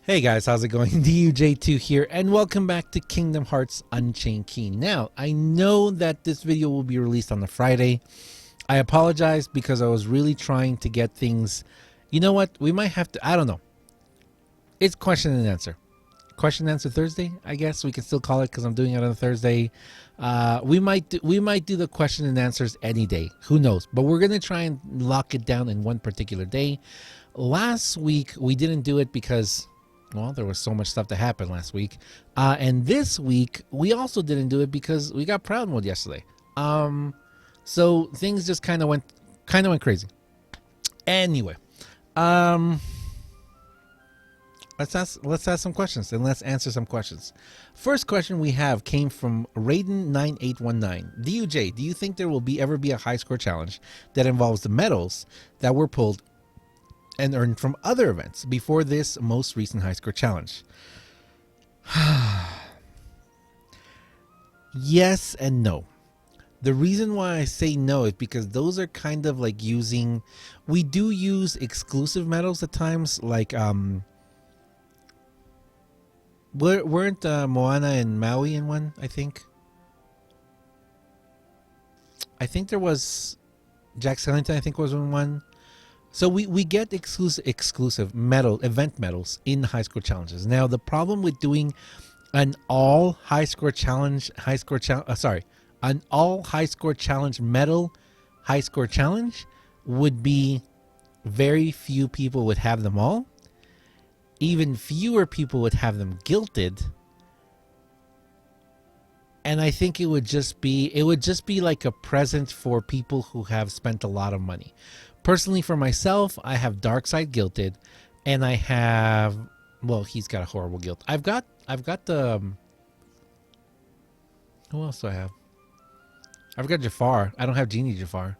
Hey guys, how's it going? DUJ2 here, and welcome back to Kingdom Hearts Unchained Key. Now, I know that this video will be released on the Friday. I apologize because I was really trying to get things... You know what? We might have to... I don't know. It's question and answer. Question and answer Thursday, I guess we can still call it because I'm doing it on a Thursday. We might do the question and answers any day. Who knows? But we're going to try and lock it down in one particular day. Last week, we didn't do it because... Well, there was so much stuff that happened last week. And this week, we also didn't do it because we got Proud Mode yesterday. So things just kind of went crazy. Anyway, let's ask some questions and let's answer some questions. First question we have came from Raiden9819. DUJ, do you think there will ever be a high score challenge that involves the medals that were pulled and earned from other events before this most recent high score challenge? Yes and no. The reason why I say no is because those are kind of like using... We do use exclusive medals at times, like weren't Moana and Maui in one? I think there was Jack Skellington, I think, was in one. So we get exclusive event medals in high score challenges. Now the problem with doing an all high score challenge medal high score challenge would be very few people would have them all. Even fewer people would have them guilted. And I think it would just be like a present for people who have spent a lot of money. Personally, for myself, I have Darkseid guilted, and I have... Well, he's got a horrible guilt. I've got the... Who else do I have? I've got Jafar. I don't have Genie Jafar.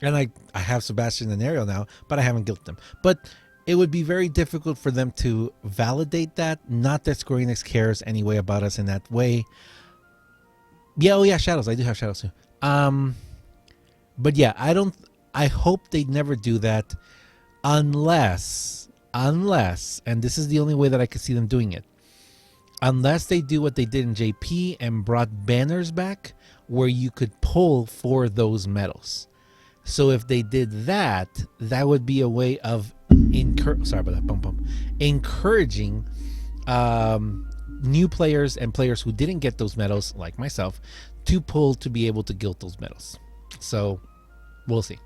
And I have Sebastian and Ariel now, but I haven't guilted them. But it would be very difficult for them to validate that. Not that Square Enix cares anyway about us in that way. Yeah, oh yeah, Shadows. I do have Shadows too. But yeah, I hope they never do that unless, and this is the only way that I could see them doing it, unless they do what they did in JP and brought banners back where you could pull for those medals. So if they did that, that would be a way of encouraging new players and players who didn't get those medals, like myself, to pull to be able to guilt those medals. So we'll see.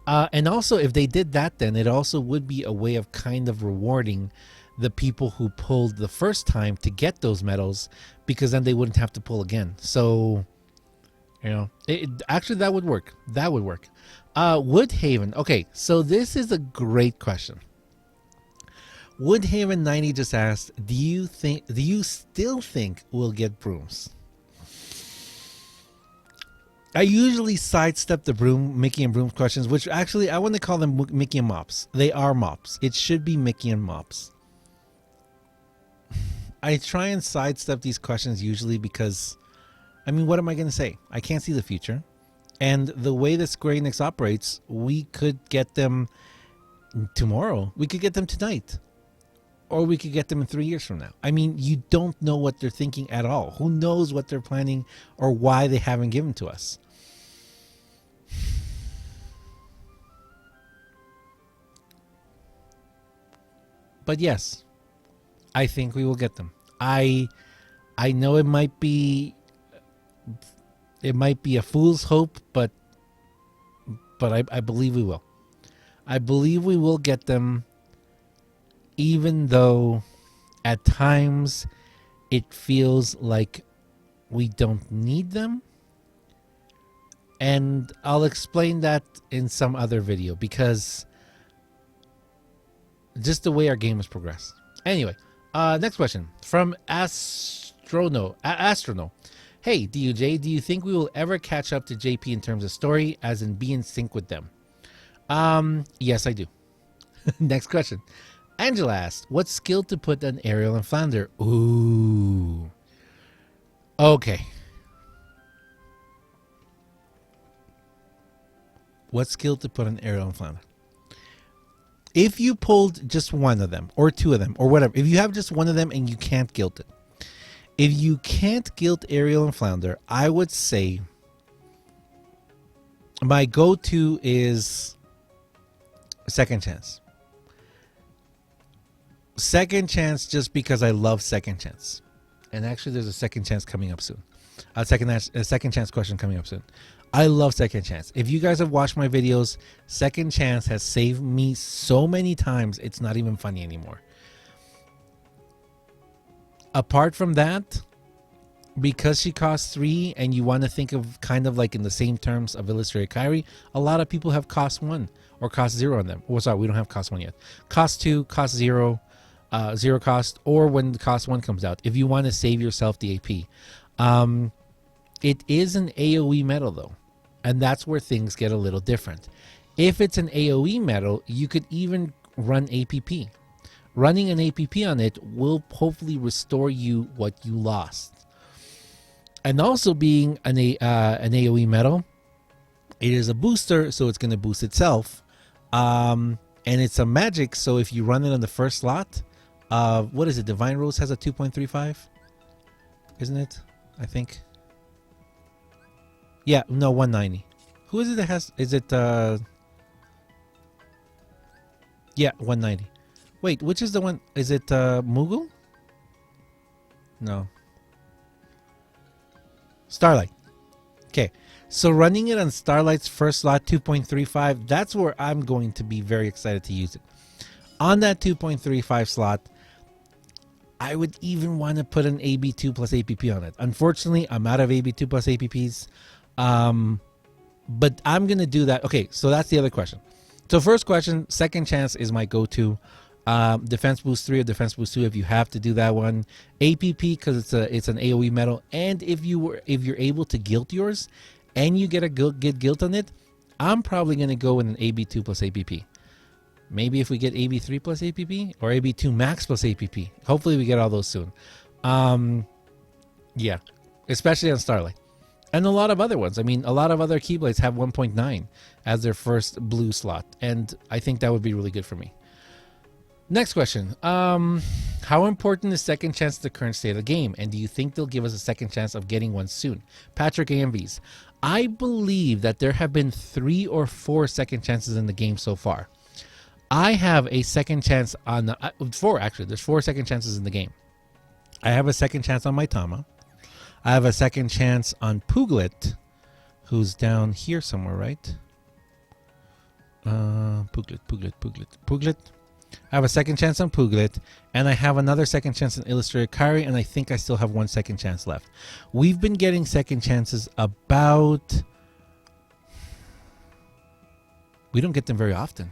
And also, if they did that, then it also would be a way of kind of rewarding the people who pulled the first time to get those medals, because then they wouldn't have to pull again. So, you know, actually that would work. That would work. Woodhaven. Okay, so this is a great question. Woodhaven90 just asked, do you still think we'll get brooms? I usually sidestep the Mickey and Broom questions, which actually I want to call them Mickey and Mops. They are Mops. It should be Mickey and Mops. I try and sidestep these questions usually because, I mean, what am I going to say? I can't see the future. And the way that Square Enix operates, we could get them tomorrow. We could get them tonight. Or we could get them in 3 years from now. I mean, you don't know what they're thinking at all. Who knows what they're planning or why they haven't given to us? But yes, I think we will get them. I know it might be a fool's hope, but I believe we will. I believe we will get them, even though at times it feels like we don't need them. And I'll explain that in some other video, because just the way our game has progressed. Anyway, next question from Astrono. Hey, DUJ, do you think we will ever catch up to JP in terms of story, as in be in sync with them? Yes, I do. Next question. Angela asked, what skill to put on Ariel and Flounder? Ooh. Okay. What skill to put on Ariel and Flounder? If you pulled just one of them or two of them or whatever, if you have just one of them and you can't guilt it, if you can't guilt Ariel and Flounder, I would say my go-to is Second Chance. Second Chance, just because I love Second Chance. And actually, there's a Second Chance coming up soon. A Second Chance question coming up soon. I love Second Chance. If you guys have watched my videos, Second Chance has saved me so many times, it's not even funny anymore. Apart from that, because she costs 3 and you want to think of kind of like in the same terms of Illustrated Kyrie, a lot of people have cost 1 or cost 0 on them. Oh, sorry, we don't have cost 1 yet. Cost 2, cost 0, 0 cost, or when the cost 1 comes out, if you want to save yourself the AP. It is an AoE medal though, and that's where things get a little different. If it's an AoE medal, you could even run APP. Running an APP on it will hopefully restore you what you lost. And also being an AoE medal, it is a booster, so it's going to boost itself. And it's a magic, so if you run it on the first slot, what is it? Divine Rose has a 2.35, isn't it? I think. Yeah, no, 190. Who is it that has? Is it? Yeah, 190. Wait, which is the one? Is it Moogle? No. Starlight. Okay, so running it on Starlight's first slot, 2.35. That's where I'm going to be very excited to use it. On that 2.35 slot, I would even want to put an AB2 plus APP on it. Unfortunately, I'm out of AB2 plus APPs. But I'm going to do that. Okay, so that's the other question. So first question, Second Chance is my go-to. Defense Boost 3 or Defense Boost 2 if you have to do that one. APP because it's an AoE medal. And if you're able to guilt yours and you get guilt on it, I'm probably going to go with an AB2 plus APP. Maybe if we get AB3 plus APP or AB2 max plus APP. Hopefully we get all those soon. Yeah, especially on Starlight. And a lot of other ones. I mean, a lot of other Keyblades have 1.9 as their first blue slot. And I think that would be really good for me. Next question. How important is Second Chance to the current state of the game? And do you think they'll give us a second chance of getting one soon? Patrick AMVs. I believe that there have been 3 or 4 second chances in the game so far. I have a second chance on 4 actually. There's 4 second chances in the game. I have a second chance on my Tama. I have a second chance on Puglet, who's down here somewhere, right? Puglet. I have a second chance on Puglet, and I have another second chance on Illustrated Kyrie, and I think I still have 1 second chance left. We've been getting second chances about... We don't get them very often.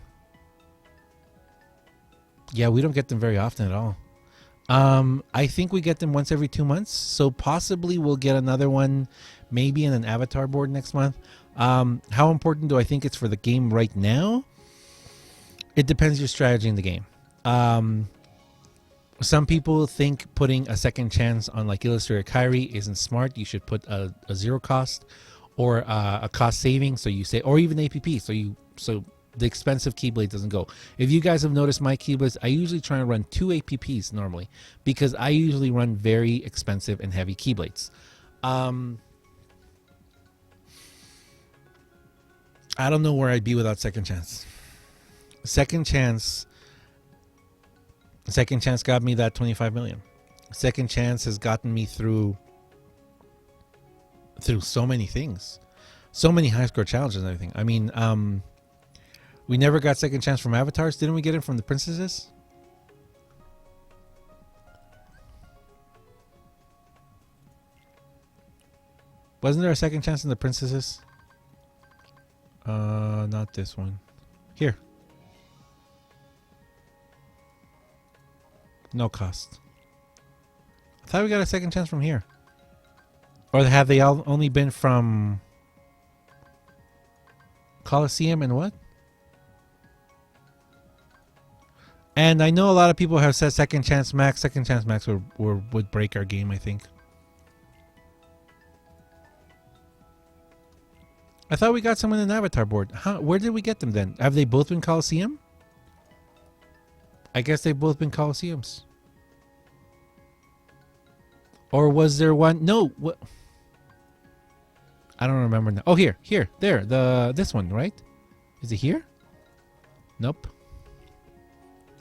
Yeah, we don't get them very often at all. I think we get them once every 2 months, so possibly we'll get another one maybe in an avatar board next month. How important do I think it's for the game right now? It depends your strategy in the game. Some people think putting a second chance on like Illustrated Kyrie isn't smart. You should put a 0 cost or a cost saving, so you say, or even APP, so the expensive Keyblade doesn't go. If you guys have noticed my Keyblades, I usually try and run 2 APPs normally because I usually run very expensive and heavy Keyblades. I don't know where I'd be without Second Chance. Second Chance got me that 25 million. Second Chance has gotten me through so many things. So many high score challenges and everything. I mean, we never got second chance from avatars. Didn't we get it from the princesses? Wasn't there a second chance in the princesses? Not this one. Here. No cost. I thought we got a second chance from here. Or have they all only been from Coliseum and what? And I know a lot of people have said second chance max. Second chance max would break our game, I think. I thought we got someone in an avatar board. Where did we get them then? Have they both been Coliseum? I guess they've both been Coliseums. Or was there one? No. What? I don't remember now. Oh, here, there. This one, right? Is it here? Nope.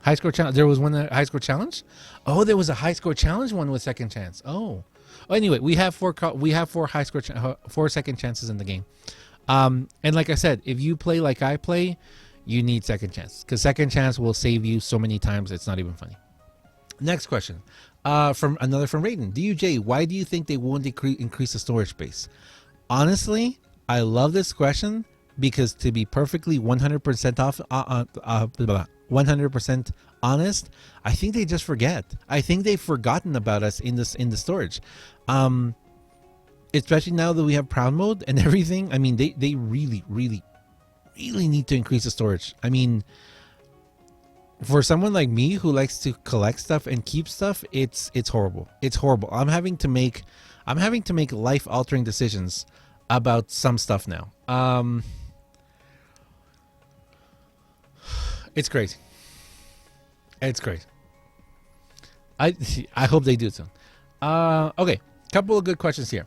High score challenge. There was one high score challenge. Oh, there was a high score challenge one with second chance. Oh, anyway, we have four high score 4 second chances in the game. And like I said, if you play like I play, you need second chance, because second chance will save you so many times it's not even funny. Next question, from Raiden. DUJ, why do you think they won't increase the storage space? Honestly, I love this question because, to be perfectly 100% 100% honest, I think they just forget. I think they've forgotten about us in the storage. Especially now that we have Proud Mode and everything. I mean, they really need to increase the storage. I mean, for someone like me who likes to collect stuff and keep stuff, it's horrible. It's horrible. I'm having to make life-altering decisions about some stuff now. It's crazy. It's crazy. I hope they do soon. Okay, couple of good questions here.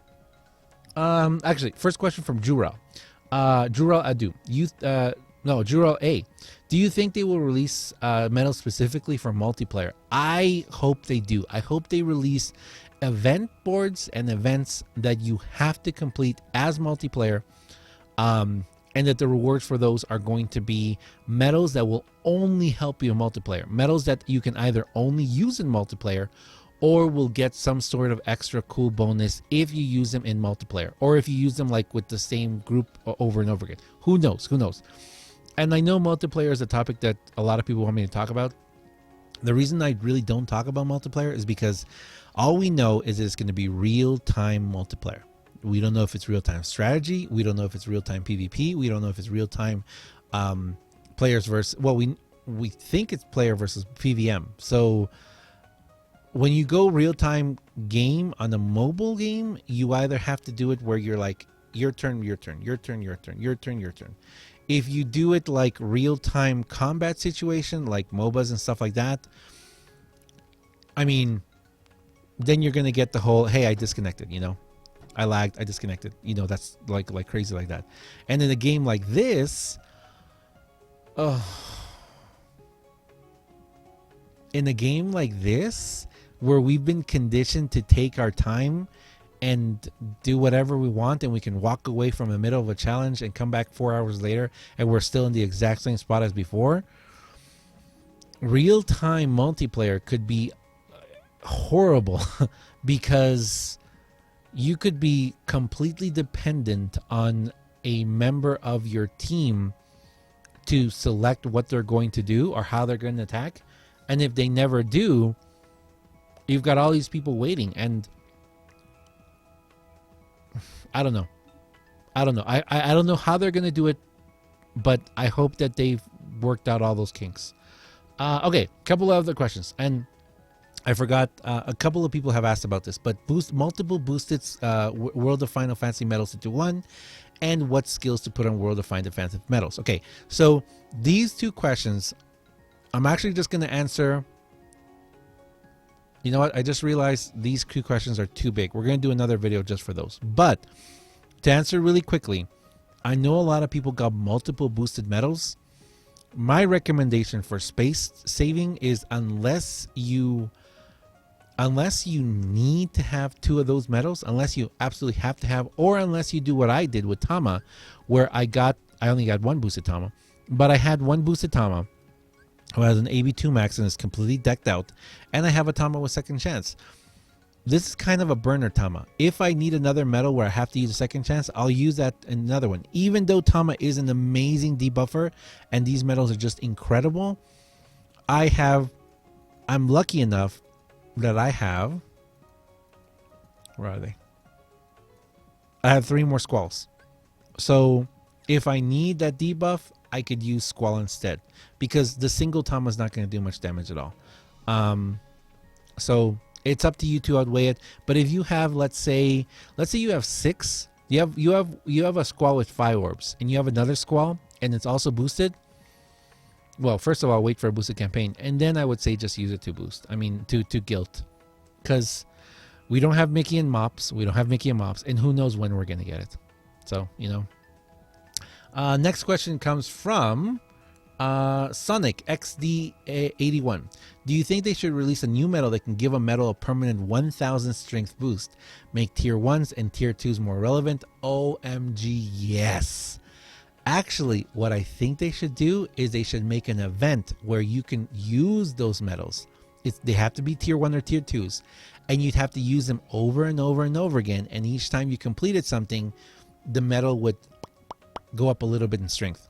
Actually, first question from Jural. Jural Adu. Jural A. Do you think they will release medals specifically for multiplayer? I hope they do. I hope they release event boards and events that you have to complete as multiplayer, and that the rewards for those are going to be medals that will only help you in multiplayer, medals that you can either only use in multiplayer or will get some sort of extra cool bonus if you use them in multiplayer, or if you use them like with the same group over and over again. Who knows? And I know multiplayer is a topic that a lot of people want me to talk about. The reason I really don't talk about multiplayer is because all we know is it's going to be real-time multiplayer. We don't know if it's real-time strategy. We don't know if it's real-time PvP. We don't know if it's real-time players versus... Well, we think it's player versus PVM. So when you go real-time game on a mobile game, you either have to do it where you're like, your turn, your turn, your turn, your turn, your turn, your turn. If you do it like real-time combat situation, like MOBAs and stuff like that, I mean, then you're going to get the whole, hey, I disconnected, I lagged, I disconnected, that's like crazy like that. And in a game like this, where we've been conditioned to take our time and do whatever we want, and we can walk away from the middle of a challenge and come back 4 hours later and we're still in the exact same spot as before, real-time multiplayer could be horrible because you could be completely dependent on a member of your team to select what they're going to do or how they're going to attack. And if they never do, you've got all these people waiting. And I don't know. I don't know how they're going to do it, but I hope that they've worked out all those kinks. Okay, couple of other questions. And I forgot, a couple of people have asked about this, but multiple boosted World of Final Fantasy medals into one, and what skills to put on World of Final Fantasy medals. Okay, so these two questions, I'm actually just going to answer. You know what? I just realized these two questions are too big. We're going to do another video just for those. But to answer really quickly, I know a lot of people got multiple boosted medals. My recommendation for space saving is unless you need to have two of those medals, unless you absolutely have to have, or unless you do what I did with Tama, where I only got one boosted Tama, but I had one boosted Tama who has an AB2 max and is completely decked out, and I have a Tama with second chance. This is kind of a burner Tama. If I need another medal where I have to use a second chance, I'll use that in another one. Even though Tama is an amazing debuffer and these medals are just incredible, I'm lucky enough that I have, where are they? I have 3 more Squalls. So if I need that debuff, I could use Squall instead, because the single Tama is not going to do much damage at all. So it's up to you to outweigh it. But if you have, let's say you have 6, you have a Squall with 5 orbs, and you have another Squall, and it's also boosted. well, first of all, wait for a boosted campaign, and then I would say just use it to boost. I mean, to guilt, because we don't have Mickey and Mops. We don't have Mickey and Mops, and who knows when we're gonna get it. So, you know. Next question comes from Sonic XD81. Do you think they should release a new medal that can give a medal a permanent 1000 strength boost? Make tier 1s and tier 2s more relevant? OMG, yes. Actually, what I think they should do is they should make an event where you can use those medals. They have to be tier 1 or tier 2s, and you'd have to use them over and over and over again, and each time you completed something, the medal would go up a little bit in strength.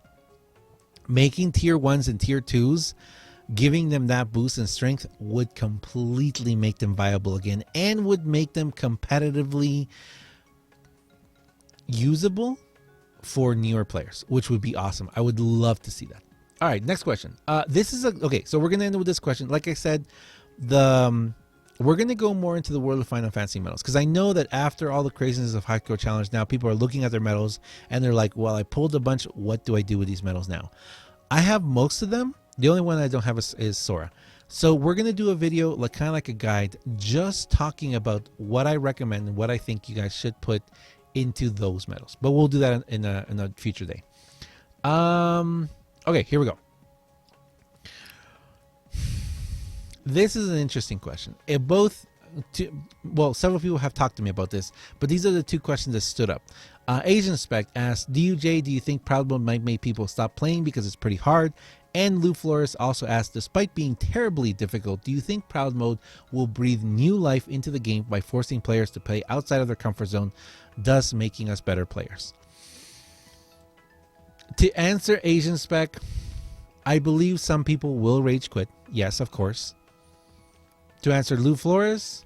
Making tier 1s and tier 2s, giving them that boost in strength would completely make them viable again, and would make them competitively usable for newer players, which would be awesome. I would love to see that. All right, next question. This is okay. So we're gonna end with this question. Like I said, we're gonna go more into the world of Final Fantasy medals, because I know that after all the craziness of Hardcore Challenge, now people are looking at their medals and they're like, "Well, I pulled a bunch. What do I do with these medals now?" I have most of them. The only one I don't have is Sora. So we're gonna do a video, like kind of like a guide, just talking about what I recommend and what I think you guys should put into those medals, but we'll do that in a future day. Okay, here we go. This is an interesting question. Several people have talked to me about this, but these are the two questions that stood up. Asian Spec asked, do you think Proud Mode might make people stop playing because it's pretty hard? And Lou Flores also asked, despite being terribly difficult, do you think Proud Mode will breathe new life into the game by forcing players to play outside of their comfort zone, thus making us better players? To answer Asian Spec, I believe some people will rage quit. Yes, of course. To answer Lou Flores,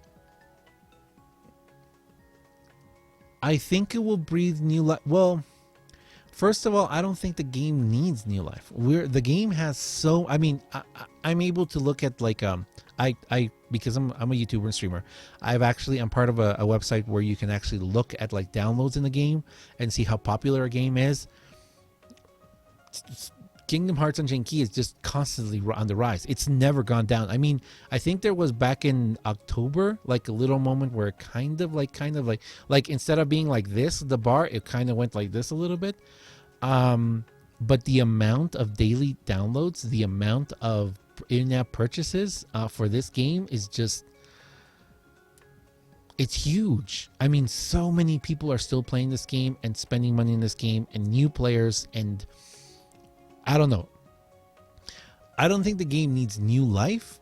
I think it will breathe new life. Well, first of all, I don't think the game needs new life. The game has so. I mean, I'm able to look at like because I'm a YouTuber and streamer. I'm part of a website where you can actually look at like downloads in the game and see how popular a game is. Kingdom Hearts Unchained Key is just constantly on the rise. It's never gone down. I mean, I think there was back in October, like a little moment where it kind of like instead of being like this, the bar, it kind of went like this a little bit. But the amount of daily downloads, the amount of in-app purchases for this game is just, it's huge. I mean, so many people are still playing this game and spending money in this game, and new players, and I don't know. I don't think the game needs new life,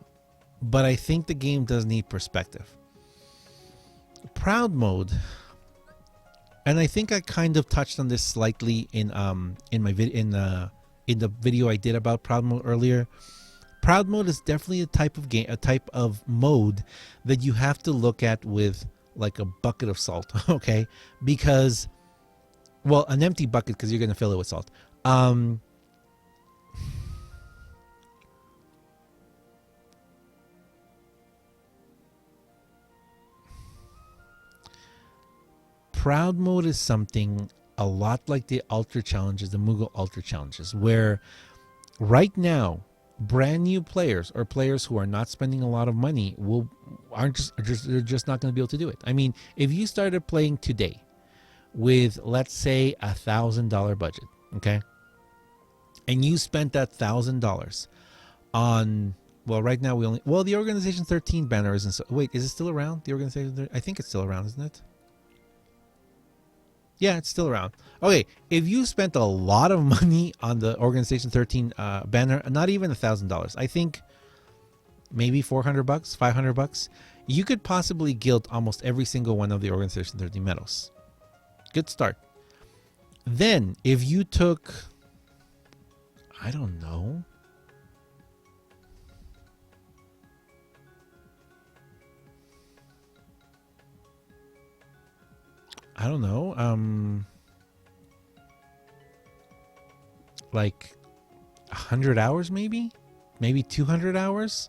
but I think the game does need perspective. Proud Mode, and I think I kind of touched on this slightly in the video I did about Proud Mode earlier. Proud Mode is definitely a type of mode that you have to look at with like a bucket of salt, okay? Because, well, an empty bucket, because you're going to fill it with salt. Proud Mode is something a lot like the Ultra Challenges, the Moogle Ultra Challenges, where right now, brand new players or players who are not spending a lot of money they're just not going to be able to do it. I mean, if you started playing today with, let's say, $1,000 budget, okay, and you spent that $1,000 on, well, right now the Organization 13 banner isn't. Wait, is it still around? The Organization, I think it's still around, isn't it? Yeah, it's still around. Okay, if you spent a lot of money on the Organization 13 banner, not even $1,000, I think maybe $400, $500, you could possibly guild almost every single one of the Organization 13 medals. Good start. Then, if you took, I don't know, like 100 hours, maybe 200 hours.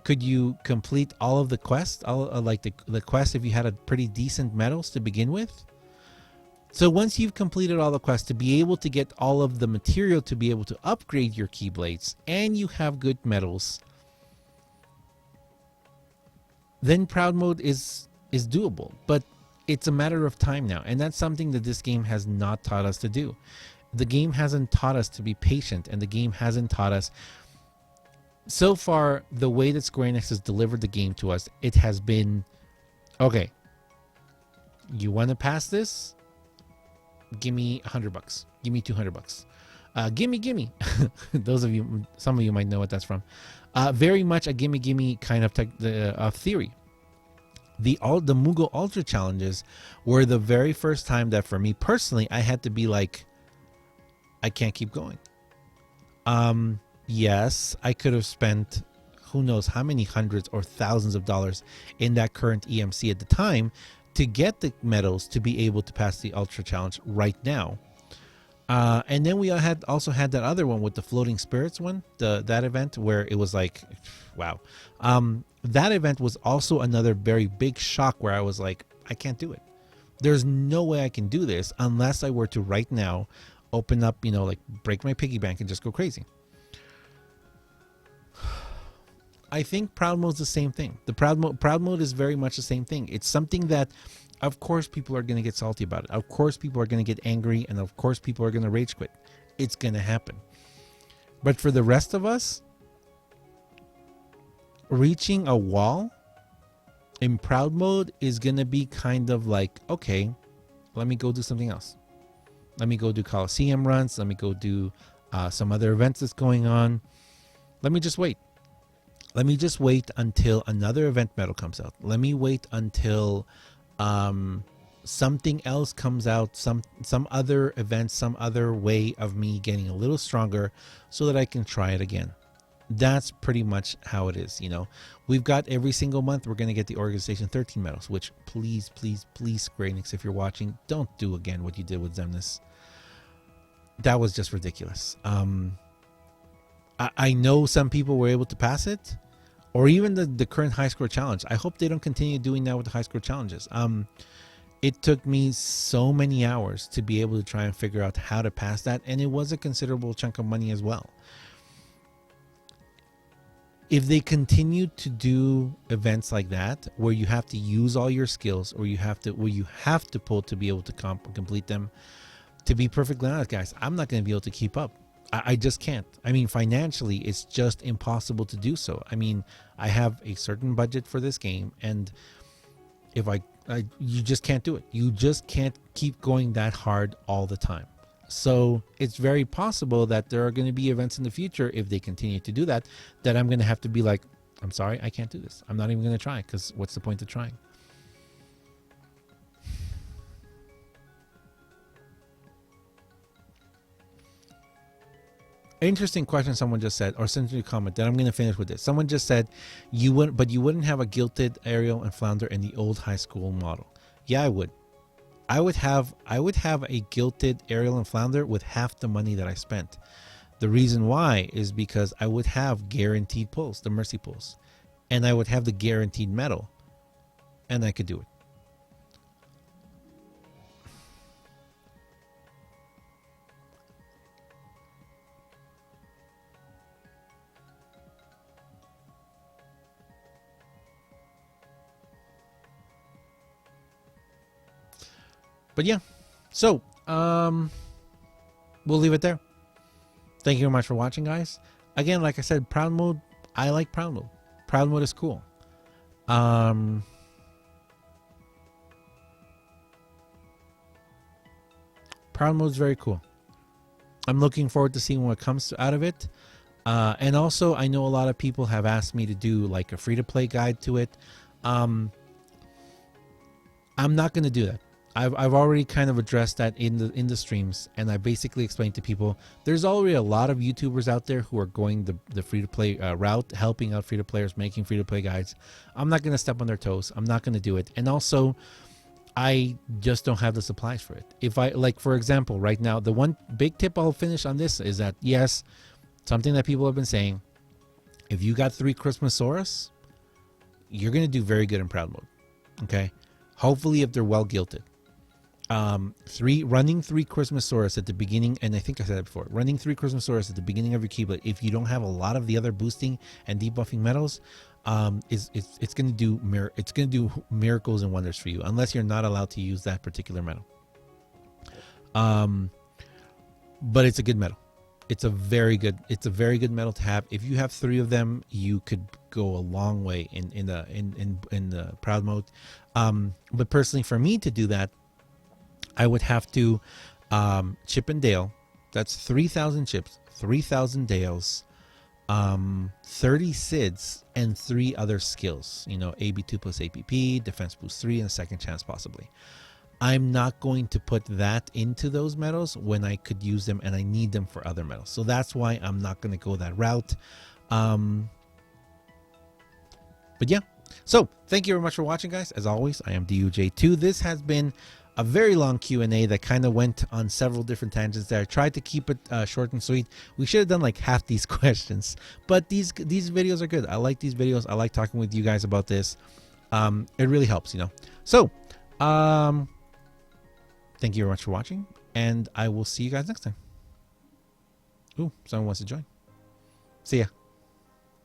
Could you complete all of the quests, like the quest, if you had a pretty decent medals to begin with? So once you've completed all the quests to be able to get all of the material to be able to upgrade your keyblades, and you have good medals, then proud mode is doable. But it's a matter of time now, and that's something that this game has not taught us to do. The game hasn't taught us to be patient, and the game hasn't taught us. So far, the way that Square Enix has delivered the game to us, it has been, okay, you want to pass this? Give me $100. Give me $200. Gimme. Those of you, some of you might know what that's from. Very much a gimme kind of theory. The Mughal Ultra challenges were the very first time that for me personally, I had to be like, I can't keep going. Yes, I could have spent who knows how many hundreds or thousands of dollars in that current EMC at the time to get the medals to be able to pass the Ultra Challenge right now. And then we also had that other one with the Floating Spirits one, that event where it was like, wow. That event was also another very big shock where I was like, I can't do it. There's no way I can do this unless I were to right now open up, like break my piggy bank and just go crazy. I think proud mode is the same thing. The proud mode is very much the same thing. It's something that, of course, people are going to get salty about it. Of course, people are going to get angry, and of course, people are going to rage quit. It's going to happen. But for the rest of us, reaching a wall in proud mode is going to be kind of like, okay, let me go do something else. Let me go do Coliseum runs. Let me go do some other events that's going on. Let me just wait. Let me just wait until another event medal comes out. Let me wait until something else comes out, some other event, some other way of me getting a little stronger so that I can try it again. That's pretty much how it is. We've got every single month we're going to get the Organization 13 medals, which please Square Enix, if you're watching, don't do again what you did with Xemnas. That was just ridiculous. I know some people were able to pass it, or even the current high score challenge. I hope they don't continue doing that with the high score challenges. It took me so many hours to be able to try and figure out how to pass that, and it was a considerable chunk of money as well. If they continue to do events like that, where you have to use all your skills, or you have to pull to be able to complete them, to be perfectly honest, guys, I'm not going to be able to keep up. I just can't. I mean, financially, it's just impossible to do so. I mean, I have a certain budget for this game, and if you just can't do it. You just can't keep going that hard all the time. So it's very possible that there are going to be events in the future, if they continue to do that, that I'm going to have to be like, I'm sorry, I can't do this. I'm not even going to try, because what's the point of trying? Interesting question someone just said, or sent me a comment, that I'm going to finish with this. Someone just said, you wouldn't have a gilded Ariel and Flounder in the old high school model. Yeah, I would. I would have a gilded Ariel and Flounder with half the money that I spent. The reason why is because I would have guaranteed pulls, the mercy pulls, and I would have the guaranteed medal, and I could do it. But yeah, so we'll leave it there. Thank you very much for watching, guys. Again, like I said, proud mode, I like proud mode. Proud mode is cool. Proud mode is very cool. I'm looking forward to seeing what comes out of it. And also, I know a lot of people have asked me to do like a free-to-play guide to it. I'm not going to do that. I've already kind of addressed that in the streams, and I basically explained to people there's already a lot of YouTubers out there who are going the free-to-play route, helping out free-to-players, making free-to-play guides. I'm not going to step on their toes. I'm not going to do it. And also, I just don't have the supplies for it. If I, like, for example, right now, the one big tip I'll finish on this is that, yes, something that people have been saying, if you got 3 Christmasaurus, you're going to do very good in proud mode. Okay? Hopefully if they're well gilded. running 3 Christmasaurus at the beginning, and I think I said it before, running 3 Christmasaurus at the beginning of your Keyblade, if you don't have a lot of the other boosting and debuffing medals, it's going to do miracles and wonders for you, unless you're not allowed to use that particular medal. But it's a good medal. It's a very good medal to have. If you have 3 of them, you could go a long way in the proud mode. But personally, for me to do that, I would have to chip and dale. That's 3,000 chips, 3,000 dales, 30 SIDS, and 3 other skills. You know, AB2 plus APP, defense boost 3, and a second chance possibly. I'm not going to put that into those medals when I could use them and I need them for other medals. So that's why I'm not going to go that route. But yeah. So thank you very much for watching, guys. As always, I am DUJ2. This has been a very long Q&A that kind of went on several different tangents there. I tried to keep it short and sweet. We should have done like half these questions, but these videos are good. I like these videos. I like talking with you guys about this. It really helps, you know. So thank you very much for watching, and I will see you guys next time. Ooh, someone wants to join. See ya.